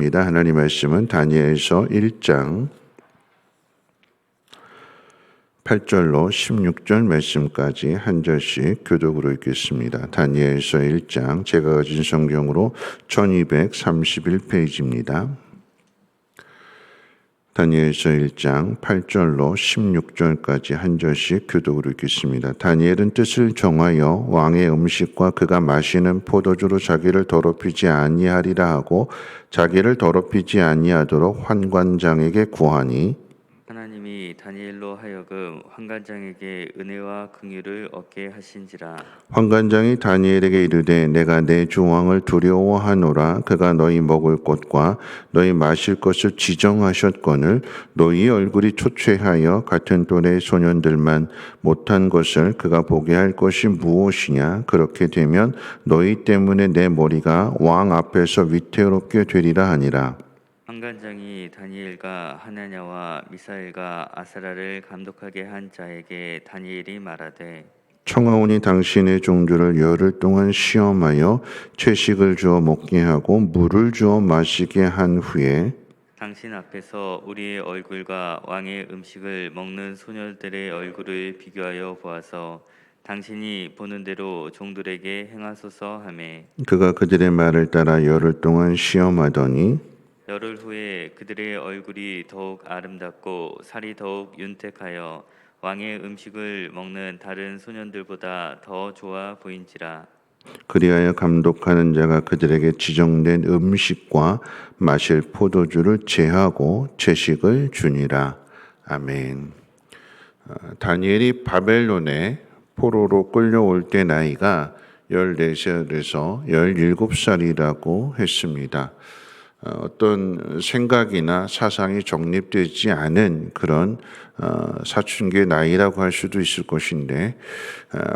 하나님 말씀은 다니엘서 1장 8절로 16절 말씀까지 한 절씩 교독으로 읽겠습니다. 다니엘서 1장 제가 가진 성경으로 1231페이지입니다. 다니엘서 1장 8절로 16절까지 한 절씩 교독으로 읽겠습니다. 다니엘은 뜻을 정하여 왕의 음식과 그가 마시는 포도주로 자기를 더럽히지 아니하리라 하고 자기를 더럽히지 아니하도록 환관장에게 구하니 하나님이 다니엘로 하여금 환관장에게 은혜와 긍휼을 얻게 하신지라. 환관장이 다니엘에게 이르되 내가 내 주 왕을 두려워하노라. 그가 너희 먹을 것과 너희 마실 것을 지정하셨거늘 너희 얼굴이 초췌하여 같은 또래 소년들만 못한 것을 그가 보게 할 것이 무엇이냐. 그렇게 되면 너희 때문에 내 머리가 왕 앞에서 위태롭게 되리라 하니라. 환관장이 다니엘과 하나냐와 미사엘과 아사라를 감독하게 한 자에게 다니엘이 말하되 청하오니 당신의 종들을 열흘 동안 시험하여 채식을 주어 먹게 하고 물을 주어 마시게 한 후에 당신 앞에서 우리의 얼굴과 왕의 음식을 먹는 소녀들의 얼굴을 비교하여 보아서 당신이 보는 대로 종들에게 행하소서 하매 그가 그들의 말을 따라 열흘 동안 시험하더니 열흘 후에 그들의 얼굴이 더욱 아름답고 살이 더욱 윤택하여 왕의 음식을 먹는 다른 소년들보다 더 좋아 보인지라. 그리하여 감독하는 자가 그들에게 지정된 음식과 마실 포도주를 제하고 채식을 주니라. 아멘. 다니엘이 바벨론에 포로로 끌려올 때 나이가 14살에서 17살이라고 했습니다. 어떤 생각이나 사상이 정립되지 않은 그런 사춘기의 나이라고 할 수도 있을 것인데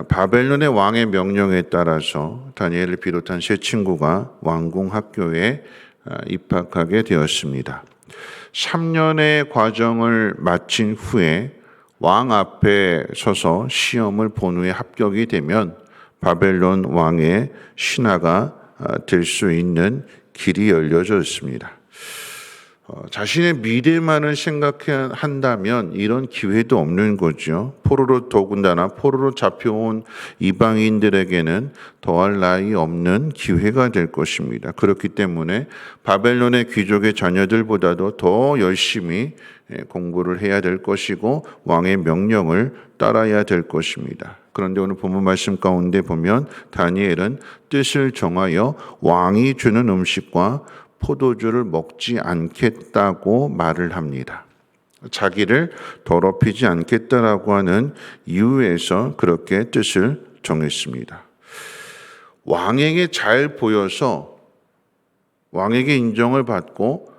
바벨론의 왕의 명령에 따라서 다니엘을 비롯한 세 친구가 왕궁 학교에 입학하게 되었습니다. 3년의 과정을 마친 후에 왕 앞에 서서 시험을 본 후에 합격이 되면 바벨론 왕의 신하가 될 수 있는 길이 열려졌습니다. 자신의 미래만을 생각한다면 이런 기회도 없는 거죠. 포로로 더군다나 포로로 잡혀온 이방인들에게는 더할 나위 없는 기회가 될 것입니다. 그렇기 때문에 바벨론의 귀족의 자녀들보다도 더 열심히 공부를 해야 될 것이고 왕의 명령을 따라야 될 것입니다. 그런데 오늘 본문 말씀 가운데 보면 다니엘은 뜻을 정하여 왕이 주는 음식과 포도주를 먹지 않겠다고 말을 합니다. 자기를 더럽히지 않겠다라고 하는 이유에서 그렇게 뜻을 정했습니다. 왕에게 잘 보여서 왕에게 인정을 받고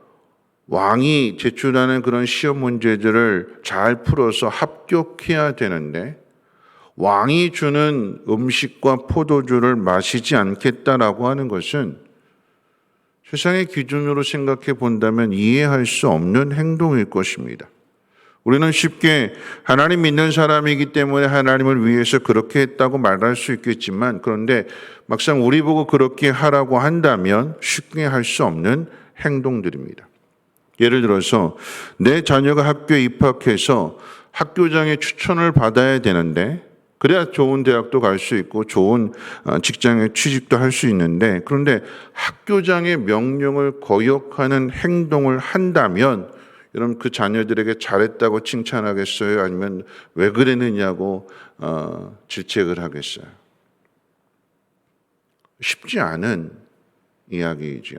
왕이 제출하는 그런 시험 문제들을 잘 풀어서 합격해야 되는데 왕이 주는 음식과 포도주를 마시지 않겠다라고 하는 것은 세상의 기준으로 생각해 본다면 이해할 수 없는 행동일 것입니다. 우리는 쉽게 하나님 믿는 사람이기 때문에 하나님을 위해서 그렇게 했다고 말할 수 있겠지만 그런데 막상 우리 보고 그렇게 하라고 한다면 쉽게 할 수 없는 행동들입니다. 예를 들어서 내 자녀가 학교에 입학해서 학교장의 추천을 받아야 되는데 그래야 좋은 대학도 갈 수 있고 좋은 직장에 취직도 할 수 있는데 그런데 학교장의 명령을 거역하는 행동을 한다면 여러분 그 자녀들에게 잘했다고 칭찬하겠어요? 아니면 왜 그랬느냐고 질책을 하겠어요? 쉽지 않은 이야기이죠.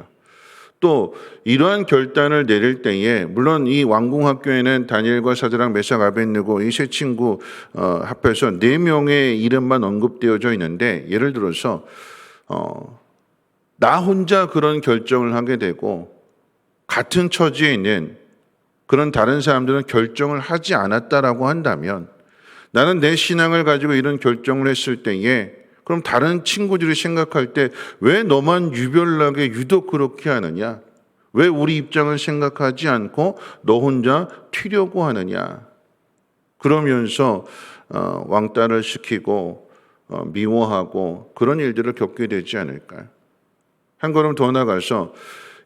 또 이러한 결단을 내릴 때에 물론 이 왕궁 학교에는 다니엘과 사드락 메삭 아벳느고 이 세 친구 합해서 4명의 이름만 언급되어져 있는데 예를 들어서 나 혼자 그런 결정을 하게 되고 같은 처지에 있는 그런 다른 사람들은 결정을 하지 않았다라고 한다면 나는 내 신앙을 가지고 이런 결정을 했을 때에 그럼 다른 친구들이 생각할 때 왜 너만 유별나게 유독 그렇게 하느냐? 왜 우리 입장을 생각하지 않고 너 혼자 튀려고 하느냐? 그러면서 왕따를 시키고 미워하고 그런 일들을 겪게 되지 않을까요? 한 걸음 더 나가서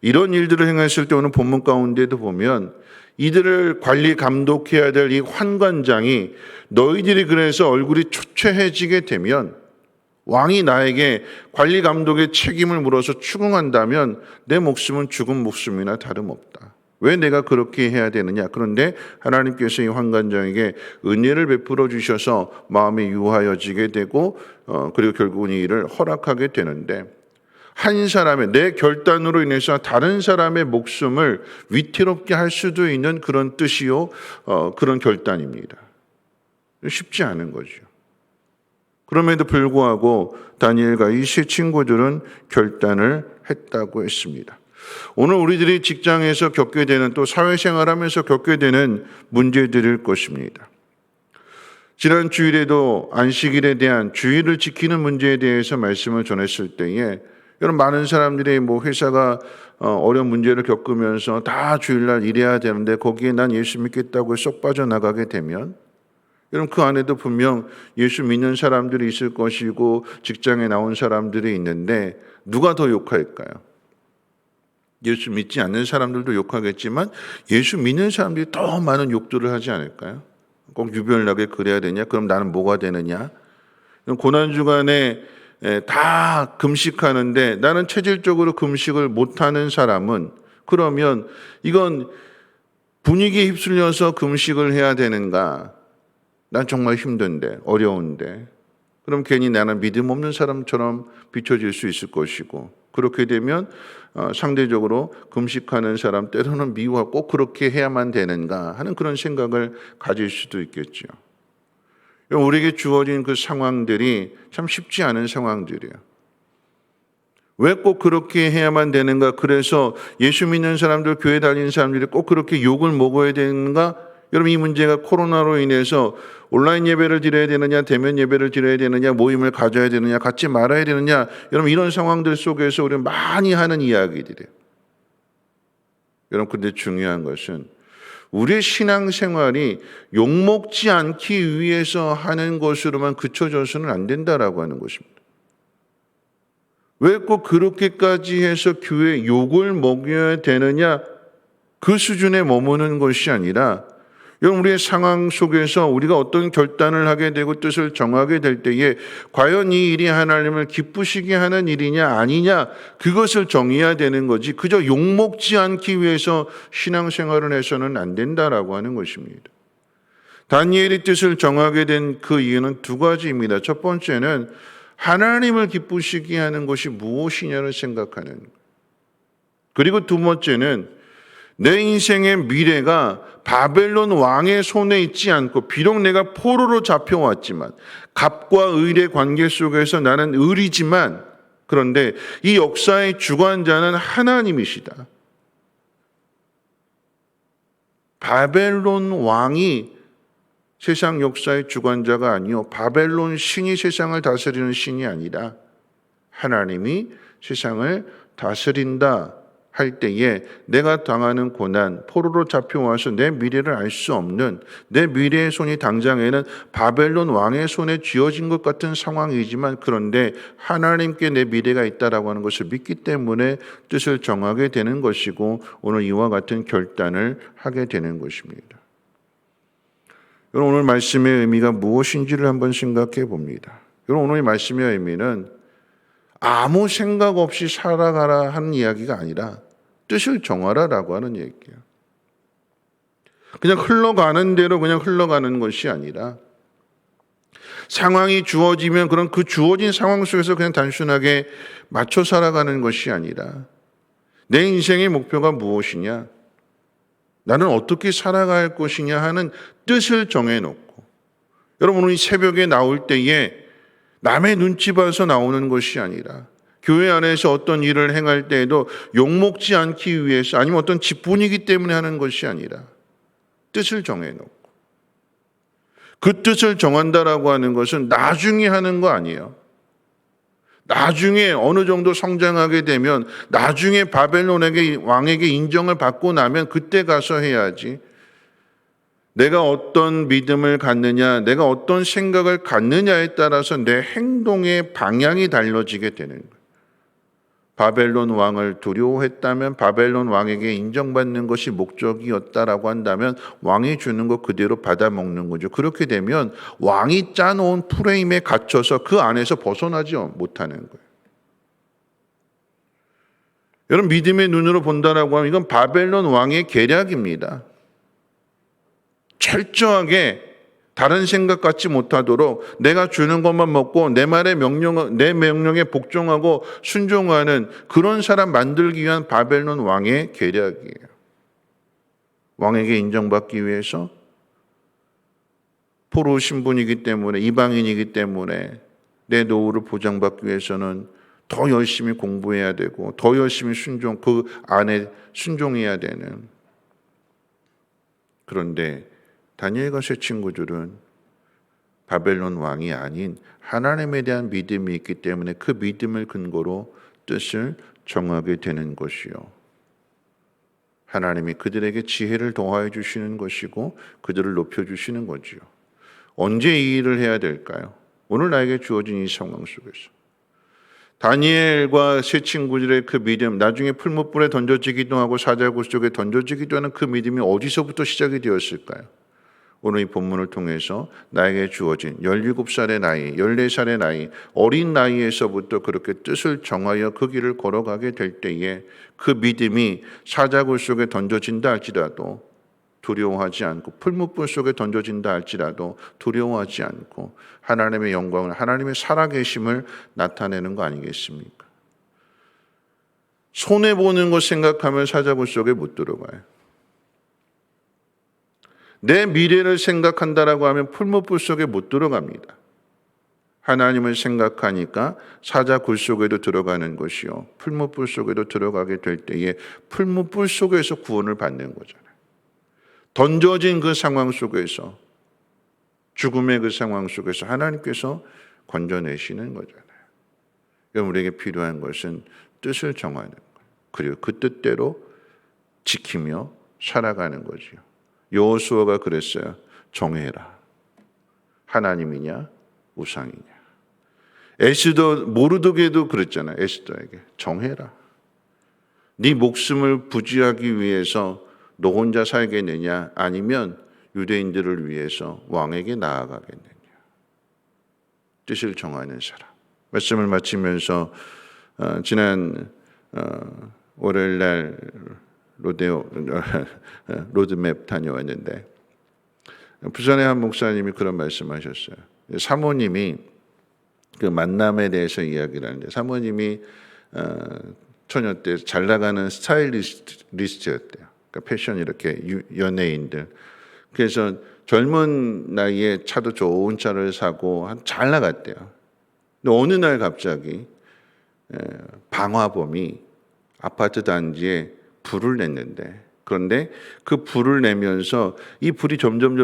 이런 일들을 행했을 때 오늘 본문 가운데도 보면 이들을 관리 감독해야 될 이 환관장이 너희들이 그래서 얼굴이 초췌해지게 되면 왕이 나에게 관리 감독의 책임을 물어서 추궁한다면 내 목숨은 죽은 목숨이나 다름없다. 왜 내가 그렇게 해야 되느냐? 그런데 하나님께서 이 환관장에게 은혜를 베풀어 주셔서 마음이 유하여지게 되고 그리고 결국은 이 일을 허락하게 되는데 한 사람의 내 결단으로 인해서 다른 사람의 목숨을 위태롭게 할 수도 있는 그런 뜻이요 그런 결단입니다. 쉽지 않은 거죠. 그럼에도 불구하고 다니엘과 이 세 친구들은 결단을 했다고 했습니다. 오늘 우리들이 직장에서 겪게 되는 또 사회생활하면서 겪게 되는 문제들일 것입니다. 지난 주일에도 안식일에 대한 주일을 지키는 문제에 대해서 말씀을 전했을 때에 여러분 많은 사람들이 뭐 회사가 어려운 문제를 겪으면서 다 주일날 일해야 되는데 거기에 난 예수 믿겠다고 쏙 빠져나가게 되면 여러분 그 안에도 분명 예수 믿는 사람들이 있을 것이고 직장에 나온 사람들이 있는데 누가 더 욕할까요? 예수 믿지 않는 사람들도 욕하겠지만 예수 믿는 사람들이 더 많은 욕들을 하지 않을까요? 꼭 유별나게 그래야 되냐? 그럼 나는 뭐가 되느냐? 고난주간에 다 금식하는데 나는 체질적으로 금식을 못하는 사람은 그러면 이건 분위기에 휩쓸려서 금식을 해야 되는가? 난 정말 힘든데 어려운데 그럼 괜히 나는 믿음 없는 사람처럼 비춰질 수 있을 것이고 그렇게 되면 상대적으로 금식하는 사람 때로는 미워하고 꼭 그렇게 해야만 되는가 하는 그런 생각을 가질 수도 있겠죠. 우리에게 주어진 그 상황들이 참 쉽지 않은 상황들이에요. 왜 꼭 그렇게 해야만 되는가? 그래서 예수 믿는 사람들, 교회 다니는 사람들이 꼭 그렇게 욕을 먹어야 되는가? 여러분 이 문제가 코로나로 인해서 온라인 예배를 드려야 되느냐, 대면 예배를 드려야 되느냐, 모임을 가져야 되느냐, 갖지 말아야 되느냐, 여러분 이런 상황들 속에서 우리는 많이 하는 이야기들이에요. 여러분 근데 중요한 것은 우리의 신앙생활이 욕먹지 않기 위해서 하는 것으로만 그쳐져서는 안 된다라고 하는 것입니다. 왜 꼭 그렇게까지 해서 교회 욕을 먹여야 되느냐, 그 수준에 머무는 것이 아니라 여러분 우리의 상황 속에서 우리가 어떤 결단을 하게 되고 뜻을 정하게 될 때에 과연 이 일이 하나님을 기쁘시게 하는 일이냐 아니냐 그것을 정해야 되는 거지 그저 욕먹지 않기 위해서 신앙생활을 해서는 안 된다라고 하는 것입니다. 다니엘이 뜻을 정하게 된 그 이유는 두 가지입니다. 첫 번째는 하나님을 기쁘시게 하는 것이 무엇이냐를 생각하는 것. 그리고 두 번째는 내 인생의 미래가 바벨론 왕의 손에 있지 않고 비록 내가 포로로 잡혀왔지만 갑과 을의 관계 속에서 나는 을이지만 그런데 이 역사의 주관자는 하나님이시다. 바벨론 왕이 세상 역사의 주관자가 아니요 바벨론 신이 세상을 다스리는 신이 아니라 하나님이 세상을 다스린다 할 때에 내가 당하는 고난, 포로로 잡혀와서 내 미래를 알 수 없는 내 미래의 손이 당장에는 바벨론 왕의 손에 쥐어진 것 같은 상황이지만 그런데 하나님께 내 미래가 있다라고 하는 것을 믿기 때문에 뜻을 정하게 되는 것이고 오늘 이와 같은 결단을 하게 되는 것입니다. 여러분 오늘 말씀의 의미가 무엇인지를 한번 생각해 봅니다. 여러분 오늘 말씀의 의미는 아무 생각 없이 살아가라 하는 이야기가 아니라 뜻을 정하라라고 하는 얘기예요. 그냥 흘러가는 대로 그냥 흘러가는 것이 아니라 상황이 주어지면 그런 그 주어진 상황 속에서 그냥 단순하게 맞춰 살아가는 것이 아니라 내 인생의 목표가 무엇이냐, 나는 어떻게 살아갈 것이냐 하는 뜻을 정해놓고 여러분 오늘 이 새벽에 나올 때에 남의 눈치 봐서 나오는 것이 아니라 교회 안에서 어떤 일을 행할 때에도 욕먹지 않기 위해서 아니면 어떤 집 분위기 때문에 하는 것이 아니라 뜻을 정해놓고 그 뜻을 정한다라고 하는 것은 나중에 하는 거 아니에요. 나중에 어느 정도 성장하게 되면 나중에 바벨론에게 왕에게 인정을 받고 나면 그때 가서 해야지. 내가 어떤 믿음을 갖느냐, 내가 어떤 생각을 갖느냐에 따라서 내 행동의 방향이 달라지게 되는 거예요. 바벨론 왕을 두려워했다면, 바벨론 왕에게 인정받는 것이 목적이었다라고 한다면 왕이 주는 것 그대로 받아먹는 거죠. 그렇게 되면 왕이 짜놓은 프레임에 갇혀서 그 안에서 벗어나지 못하는 거예요. 여러분, 믿음의 눈으로 본다라고 하면 이건 바벨론 왕의 계략입니다. 철저하게 다른 생각 갖지 못하도록 내가 주는 것만 먹고 내 명령에 복종하고 순종하는 그런 사람 만들기 위한 바벨론 왕의 계략이에요. 왕에게 인정받기 위해서, 포로 신분이기 때문에, 이방인이기 때문에 내 노후를 보장받기 위해서는 더 열심히 공부해야 되고 더 열심히 그 안에 순종해야 되는. 그런데 다니엘과 세 친구들은 바벨론 왕이 아닌 하나님에 대한 믿음이 있기 때문에 그 믿음을 근거로 뜻을 정하게 되는 것이요. 하나님이 그들에게 지혜를 더하여 주시는 것이고 그들을 높여주시는 거지요. 언제 이 일을 해야 될까요? 오늘 나에게 주어진 이 상황 속에서. 다니엘과 세 친구들의 그 믿음, 나중에 풀무불에 던져지기도 하고 사자굴 속에 던져지기도 하는 그 믿음이 어디서부터 시작이 되었을까요? 오늘 이 본문을 통해서 나에게 주어진 17살의 나이, 14살의 나이, 어린 나이에서부터 그렇게 뜻을 정하여 그 길을 걸어가게 될 때에 그 믿음이 사자굴 속에 던져진다 할지라도 두려워하지 않고, 풀무불 속에 던져진다 할지라도 두려워하지 않고 하나님의 영광을, 하나님의 살아계심을 나타내는 거 아니겠습니까? 손해보는 것 생각하면 사자굴 속에 못 들어가요. 내 미래를 생각한다라고 하면 풀무불 속에 못 들어갑니다. 하나님을 생각하니까 사자굴 속에도 들어가는 것이요, 풀무불 속에도 들어가게 될 때에 풀무불 속에서 구원을 받는 거잖아요. 던져진 그 상황 속에서, 죽음의 그 상황 속에서 하나님께서 건져내시는 거잖아요. 그럼 우리에게 필요한 것은 뜻을 정하는 거예요. 그리고 그 뜻대로 지키며 살아가는 거지요. 여호수아가 그랬어요. 정해라. 하나님이냐 우상이냐. 모르드게도 그랬잖아요. 에스더에게 정해라. 네 목숨을 부지하기 위해서 너 혼자 살겠느냐, 아니면 유대인들을 위해서 왕에게 나아가겠느냐. 뜻을 정하는 사람. 말씀을 마치면서 지난 월요일날 로드맵 다녀왔는데 부산의 한 목사님이 그런 말씀하셨어요. 사모님이 그 만남에 대해서 이야기를 하는데, 사모님이 처녀 때 잘 나가는 스타일리스트였대요. 그러니까 패션 이렇게 연예인들. 그래서 젊은 나이에 차도 좋은 차를 사고 잘 나갔대요. 근데 어느 날 갑자기 방화범이 아파트 단지에 불을 냈는데, 그런데 그 불을 내면서 이 불이 점점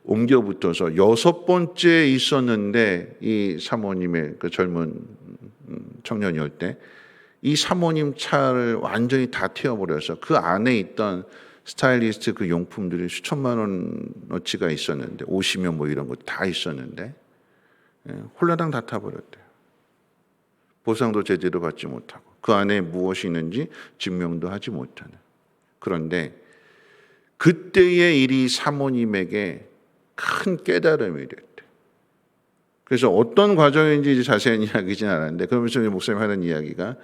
옮겨 붙어서 6번째 있었는데, 이 사모님의 그 젊은 청년이올 때 이 사모님 차를 완전히 다 태워버려서 그 안에 있던 스타일리스트 그 용품들이 수천만 원어치가 있었는데, 옷이며 뭐 이런 거 다 있었는데 홀라당 다 타버렸대요. 보상도 제대로 받지 못하고 그 안에 무엇이 있는지 증명도 하지 못하는. 그런데 그때의 일이 사모님에게 큰 깨달음이 됐대. 그래서 어떤 과정인지 자세한 이야기진 않았는데, 그러면서 목사님 하는 이야기가,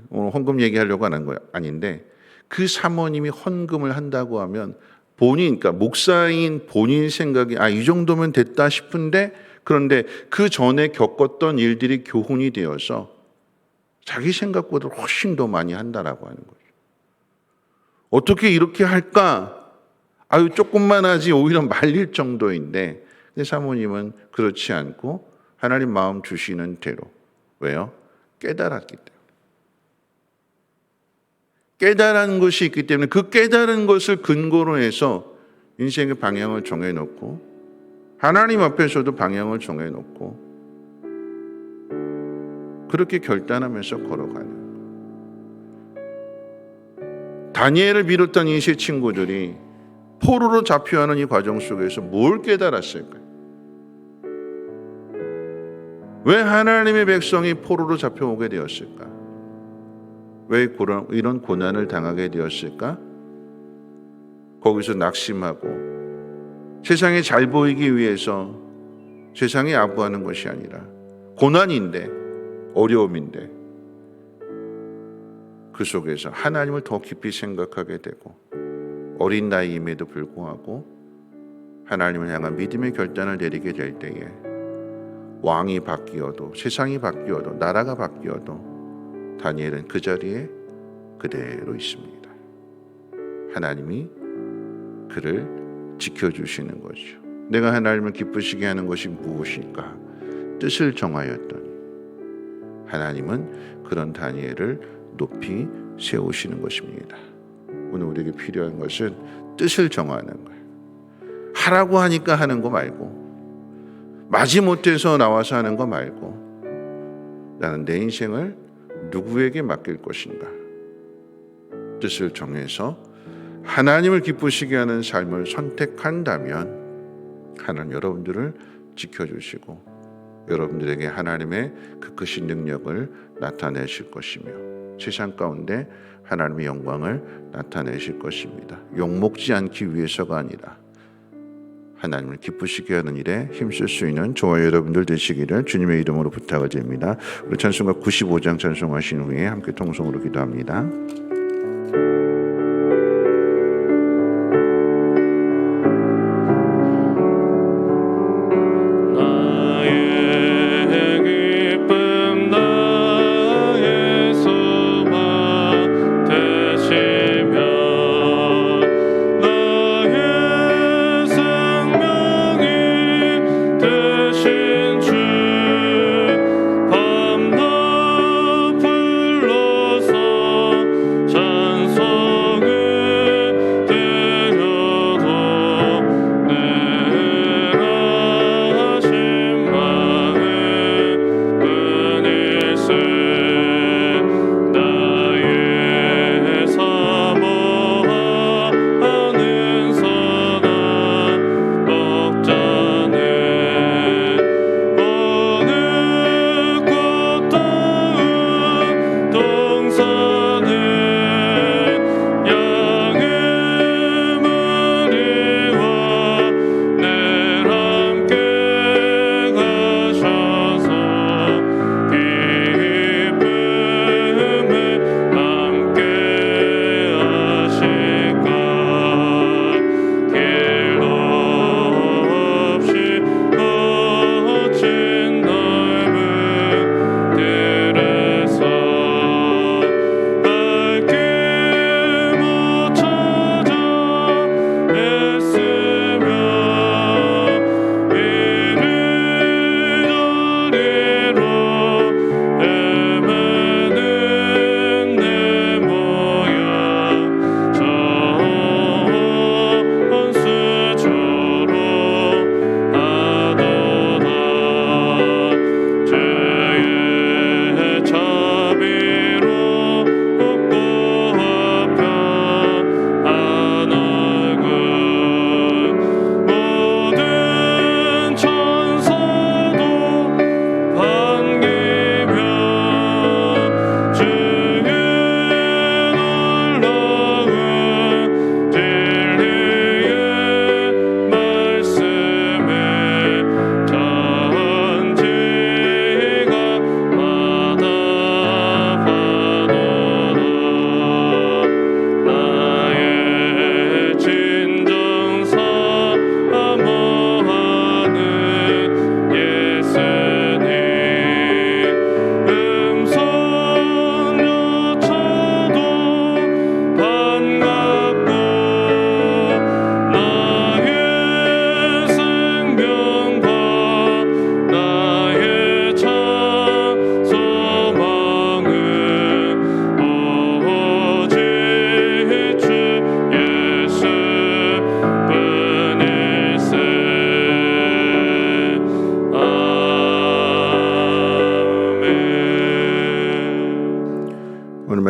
오늘 헌금 얘기하려고 하는 거 아닌데, 그 사모님이 헌금을 한다고 하면 그러니까 목사인 본인 생각이 이 정도면 됐다 싶은데, 그런데 그 전에 겪었던 일들이 교훈이 되어서 자기 생각보다 훨씬 더 많이 한다라고 하는 거죠. 어떻게 이렇게 할까? 조금만 하지, 오히려 말릴 정도인데, 근데 사모님은 그렇지 않고 하나님 마음 주시는 대로. 왜요? 깨달았기 때문에. 깨달은 것이 있기 때문에 그 깨달은 것을 근거로 해서 인생의 방향을 정해놓고, 하나님 앞에서도 방향을 정해놓고, 그렇게 결단하면서 걸어가는. 다니엘을 비롯한 이 세 친구들이 포로로 잡혀가는 이 과정 속에서 뭘 깨달았을까요? 왜 하나님의 백성이 포로로 잡혀오게 되었을까? 왜 이런 고난을 당하게 되었을까? 거기서 낙심하고 세상에 잘 보이기 위해서 세상에 아부하는 것이 아니라 고난인데, 어려움인데 그 속에서 하나님을 더 깊이 생각하게 되고, 어린 나이임에도 불구하고 하나님을 향한 믿음의 결단을 내리게 될 때에 왕이 바뀌어도, 세상이 바뀌어도, 나라가 바뀌어도 다니엘은 그 자리에 그대로 있습니다. 하나님이 그를 지켜주시는 거죠. 내가 하나님을 기쁘시게 하는 것이 무엇일까? 뜻을 정하였더니 하나님은 그런 다니엘을 높이 세우시는 것입니다. 오늘 우리에게 필요한 것은 뜻을 정하는 거예요. 하라고 하니까 하는 거 말고, 마지못해서 나와서 하는 거 말고, 나는 내 인생을 누구에게 맡길 것인가? 뜻을 정해서 하나님을 기쁘시게 하는 삶을 선택한다면 하나님 여러분들을 지켜주시고 여러분들에게 하나님의 그 크신 능력을 나타내실 것이며 세상 가운데 하나님의 영광을 나타내실 것입니다. 욕먹지 않기 위해서가 아니라 하나님을 기쁘시게 하는 일에 힘쓸 수 있는 저와 여러분들 되시기를 주님의 이름으로 부탁을 드립니다. 우리 찬송가 95장 찬송하신 후에 함께 통성으로 기도합니다.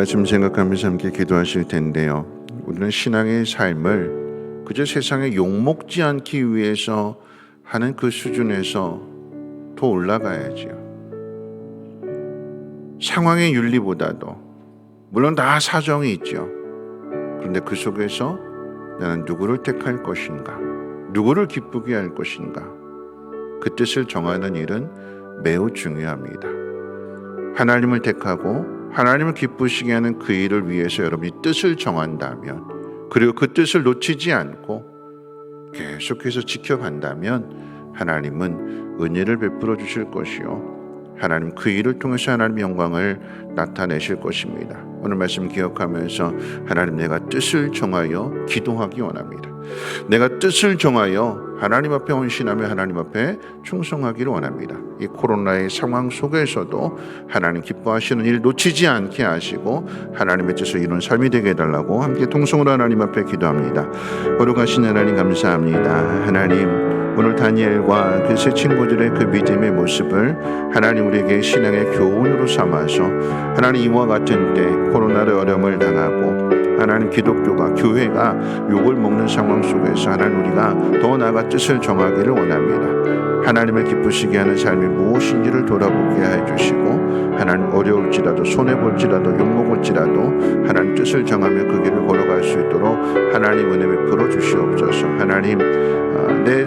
말씀 생각하면서 함께 기도하실 텐데요. 우리는 신앙의 삶을 그저 세상에 욕먹지 않기 위해서 하는 그 수준에서 더 올라가야지요. 상황의 윤리보다도 물론 다 사정이 있죠. 그런데 그 속에서 나는 누구를 택할 것인가, 누구를 기쁘게 할 것인가, 그 뜻을 정하는 일은 매우 중요합니다. 하나님을 택하고 하나님을 기쁘시게 하는 그 일을 위해서 여러분이 뜻을 정한다면, 그리고 그 뜻을 놓치지 않고 계속해서 지켜간다면 하나님은 은혜를 베풀어 주실 것이요, 하나님 그 일을 통해서 하나님의 영광을 나타내실 것입니다. 오늘 말씀 기억하면서 하나님, 내가 뜻을 정하여 기도하기 원합니다. 내가 뜻을 정하여 하나님 앞에 헌신하며 하나님 앞에 충성하기를 원합니다. 이 코로나의 상황 속에서도 하나님 기뻐하시는 일 놓치지 않게 하시고 하나님의 뜻을 이루는 삶이 되게 해달라고 함께 통성으로 하나님 앞에 기도합니다. 거룩하신 하나님 감사합니다. 하나님, 오늘 다니엘과 그 세 친구들의 그 믿음의 모습을 하나님 우리에게 신앙의 교훈으로 삼아서 하나님 이와 같은 때 코로나의 어려움을 당하고 하나님 기독교가, 교회가 욕을 먹는 상황 속에서 하나님 우리가 더 나아가 뜻을 정하기를 원합니다. 하나님을 기쁘시게 하는 삶이 무엇인지를 돌아보게 해주시고 하나님 어려울지라도 손해볼지라도 욕먹을지라도 하나님 뜻을 정하며 그 길을 걸어갈 수 있도록 하나님 은혜 베풀어 주시옵소서. 하나님, 내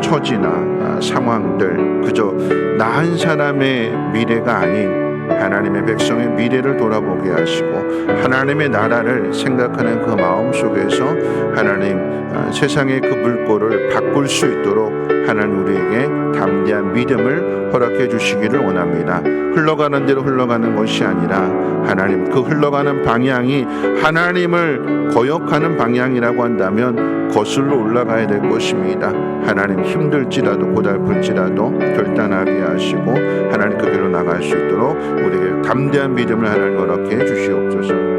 처지나 상황들 그저 나 한 사람의 미래가 아닌 하나님의 백성의 미래를 돌아보게 하시고 하나님의 나라를 생각하는 그 마음 속에서 하나님 세상의 그 물꼬를 바꿀 수 있도록 하나님 우리에게 담대한 믿음을 허락해 주시기를 원합니다. 흘러가는 대로 흘러가는 것이 아니라 하나님 그 흘러가는 방향이 하나님을 거역하는 방향이라고 한다면 거슬러 올라가야 될 것입니다. 하나님 힘들지라도 고달플지라도 결단하게 하시고 하나님 그 길로 나갈 수 있도록 우리에게 담대한 믿음을 하나님 허락해 주시옵소서.